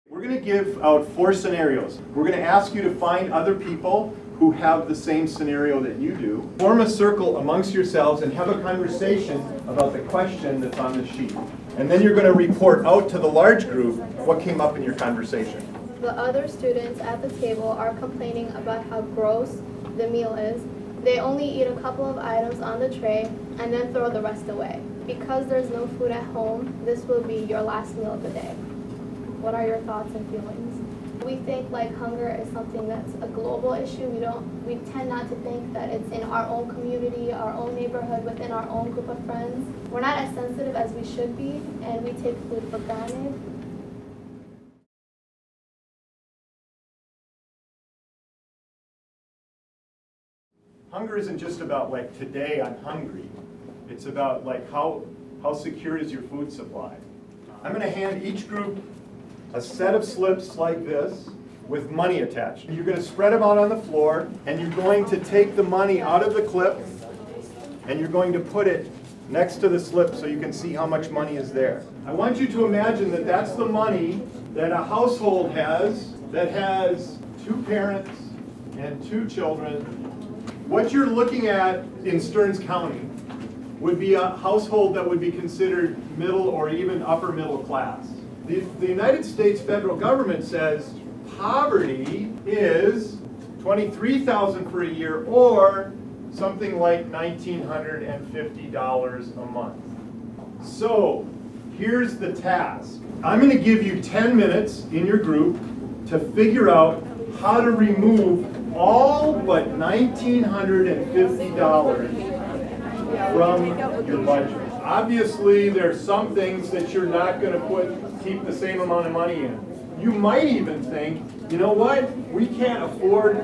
We're going to give out 4 scenarios. We're going to ask you to find other people who have the same scenario that you do. Form a circle amongst yourselves and have a conversation about the question that's on the sheet. And then you're going to report out to the large group what came up in your conversation. The other students at the table are complaining about how gross the meal is. They only eat a couple of items on the tray and then throw the rest away. Because there's no food at home, this will be your last meal of the day. What are your thoughts and feelings? We think like hunger is something that's a global issue. We tend not to think that it's in our own community, our own neighborhood, within our own group of friends. We're not as sensitive as we should be, and we take food for granted. Hunger isn't just about like today I'm hungry. It's about like how secure is your food supply. I'm going to hand each group a set of slips like this with money attached. You're going to spread them out on the floor, and you're going to take the money out of the clip and you're going to put it next to the slip so you can see how much money is there. I want you to imagine that that's the money that a household has that has 2 parents and 2 children. What you're looking at in Stearns County would be a household that would be considered middle or even upper middle class. The United States federal government says poverty is $23,000 for a year or something like $1,950 a month. So here's the task. I'm going to give you 10 minutes in your group to figure out how to remove all but $1,950 from your budget. Obviously, there's some things that you're not going to keep the same amount of money in. You might even think, you know what, we can't afford,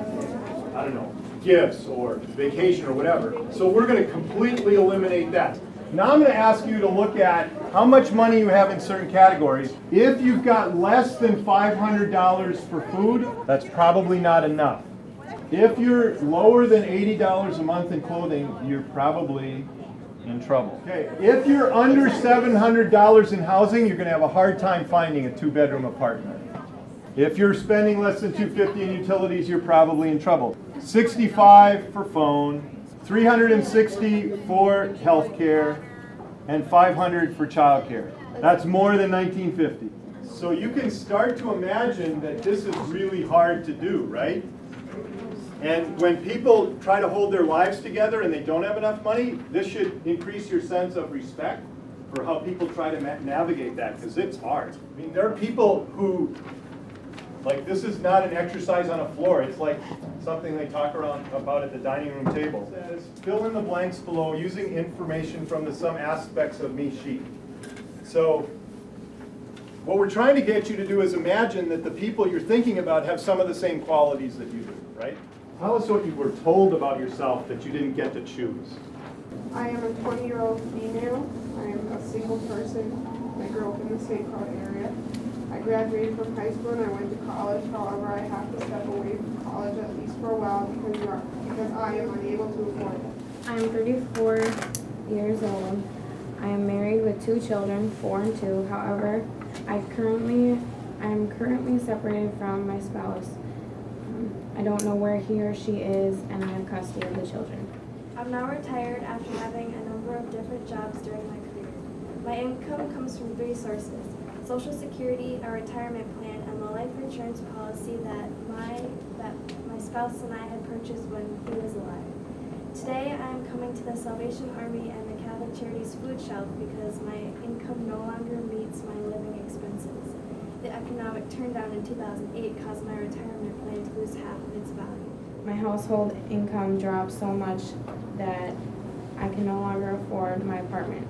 I don't know, gifts or vacation or whatever. So we're going to completely eliminate that. Now I'm going to ask you to look at how much money you have in certain categories. If you've got less than $500 for food, that's probably not enough. If you're lower than $80 a month in clothing, you're probably in trouble. Okay. If you're under $700 in housing, you're going to have a hard time finding a 2-bedroom apartment. If you're spending less than $250 in utilities, you're probably in trouble. $65 for phone, $360 for health care, and $500 for child care. That's more than $1,950. So you can start to imagine that this is really hard to do, right? And when people try to hold their lives together and they don't have enough money, this should increase your sense of respect for how people try to navigate that, because it's hard. I mean, there are people who, like, this is not an exercise on a floor. It's like something they talk about at the dining room table. It says, fill in the blanks below using information from the Some Aspects of Me sheet. So what we're trying to get you to do is imagine that the people you're thinking about have some of the same qualities that you do, right? Tell us what you were told about yourself that you didn't get to choose. I am a 20-year-old female. I am a single person. I grew up in the St. Cloud area. I graduated from high school and I went to college. However, I have to step away from college at least for a while because I am unable to afford it. I am 34 years old. I am married with 2 children, 4 and 2. However, I am currently separated from my spouse. I don't know where he or she is, and I have custody of the children. I'm now retired after having a number of different jobs during my career. My income comes from 3 sources: Social Security, a retirement plan, and the life insurance policy that my spouse and I had purchased when he was alive. Today I am coming to the Salvation Army and the Catholic Charities Food Shelf because my income no longer meets my living expenses. The economic turndown in 2008 caused my retirement plan to lose half of its value. My household income dropped so much that I can no longer afford my apartment.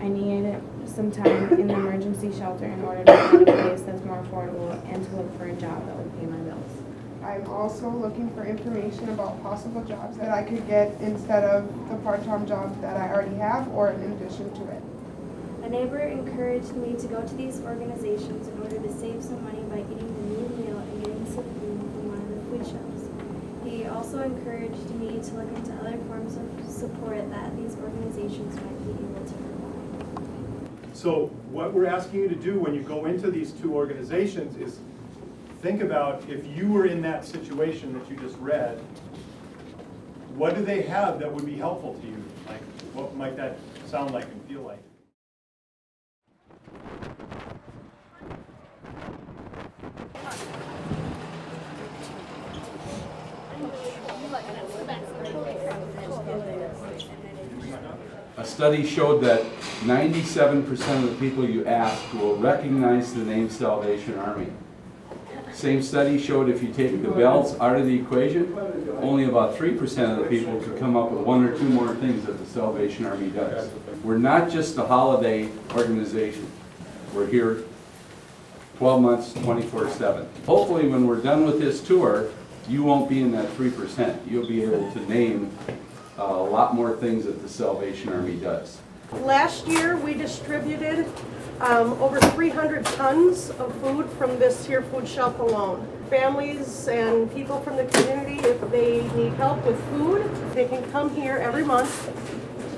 I need some time in the emergency shelter in order to find a place that's more affordable and to look for a job that would pay my bills. I'm also looking for information about possible jobs that I could get instead of the part-time job that I already have or in addition to it. A neighbor encouraged me to go to these organizations in order to save some money by eating the new meal and getting some food from one of the food shelves. He also encouraged me to look into other forms of support that these organizations might be able to provide. So what we're asking you to do when you go into these two organizations is think about if you were in that situation that you just read, what do they have that would be helpful to you? Like, what might that sound like and feel like? A study showed that 97% of the people you ask will recognize the name Salvation Army. Same study showed if you take the bells out of the equation, only about 3% of the people could come up with one or two more things that the Salvation Army does. We're not just a holiday organization. We're here 12 months, 24/7. Hopefully when we're done with this tour, you won't be in that 3%. You'll be able to name a lot more things that the Salvation Army does. Last year, we distributed over 300 tons of food from this here food shelf alone. Families and people from the community, if they need help with food, they can come here every month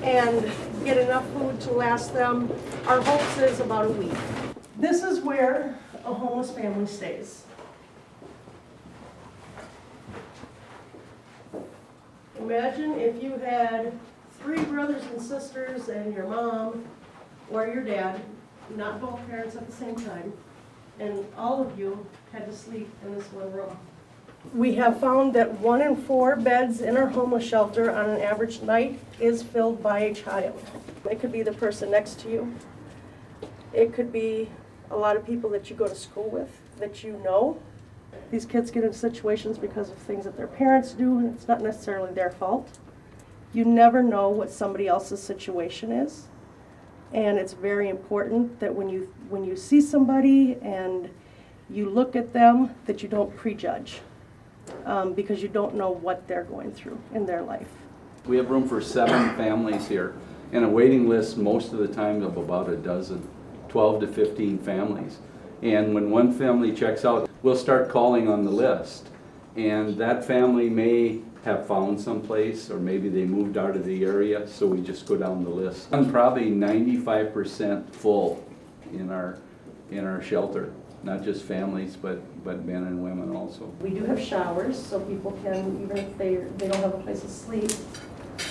and get enough food to last them. Our hopes is about a week. This is where a homeless family stays. Imagine if you had 3 brothers and sisters and your mom or your dad, not both parents at the same time, and all of you had to sleep in this one room. We have found that 1 in 4 beds in our homeless shelter on an average night is filled by a child. It could be the person next to you. It could be a lot of people that you go to school with, that you know. These kids get into situations because of things that their parents do, and it's not necessarily their fault. You never know what somebody else's situation is, and it's very important that when you see somebody and you look at them, that you don't prejudge, because you don't know what they're going through in their life. We have room for 7 families here, and a waiting list most of the time of about a dozen, 12 to 15 families. And when one family checks out, we'll start calling on the list. And that family may have found someplace, or maybe they moved out of the area, so we just go down the list. I'm probably 95% full in our shelter, not just families, but men and women also. We do have showers, so people can, even if they don't have a place to sleep,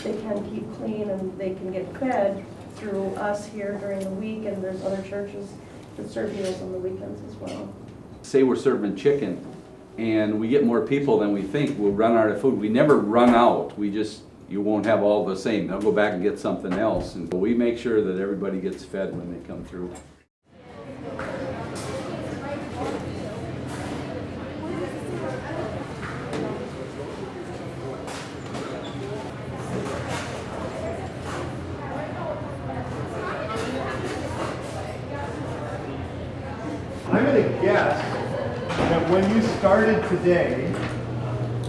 they can keep clean and they can get fed through us here during the week, and there's other churches that serve meals on the weekends as well. Say we're serving chicken and we get more people than we think, we'll run out of food. We never run out, you won't have all the same. They'll go back and get something else. And we make sure that everybody gets fed when they come through. I'm going to guess that when you started today,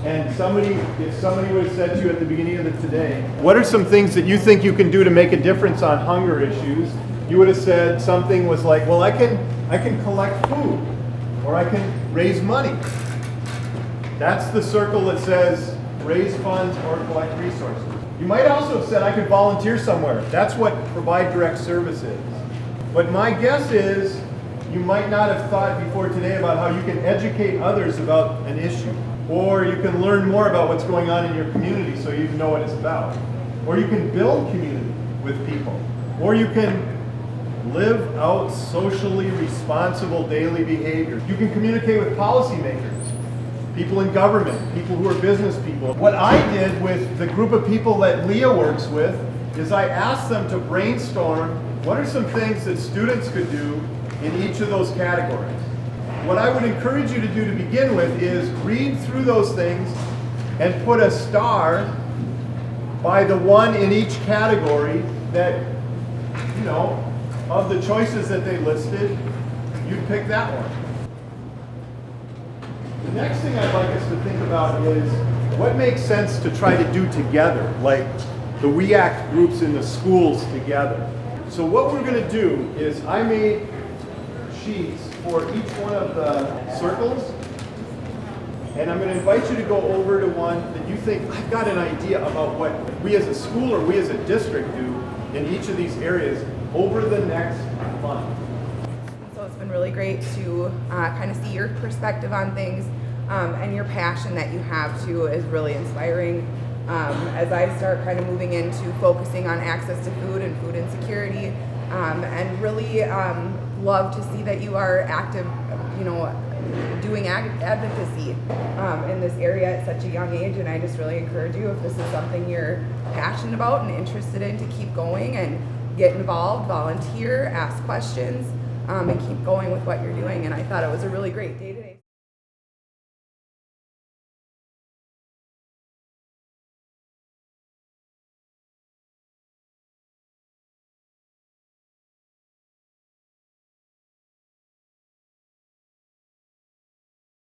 and if somebody would have said to you at the beginning of the today, what are some things that you think you can do to make a difference on hunger issues? You would have said something was like, well, I can collect food, or I can raise money. That's the circle that says raise funds or collect resources. You might also have said I could volunteer somewhere. That's what provide direct service is. But my guess is you might not have thought before today about how you can educate others about an issue. Or you can learn more about what's going on in your community so you know what it's about. Or you can build community with people. Or you can live out socially responsible daily behavior. You can communicate with policymakers, people in government, people who are business people. What I did with the group of people that Leah works with is I asked them to brainstorm what are some things that students could do in each of those categories. What I would encourage you to do to begin with is read through those things and put a star by the one in each category that, of the choices that they listed, you'd pick that one. The next thing I'd like us to think about is what makes sense to try to do together, like the We Act groups in the schools together. So what we're going to do is I made sheets for each one of the circles, and I'm going to invite you to go over to one that you think, I've got an idea about what we as a school or we as a district do in each of these areas over the next fun. So it's been really great to kind of see your perspective on things, and your passion that you have too is really inspiring. As I start kind of moving into focusing on access to food and food insecurity, and really love to see that you are active, doing advocacy in this area at such a young age. And I just really encourage you, if this is something you're passionate about and interested in, to keep going and get involved, volunteer, ask questions, and keep going with what you're doing. And I thought it was a really great day today.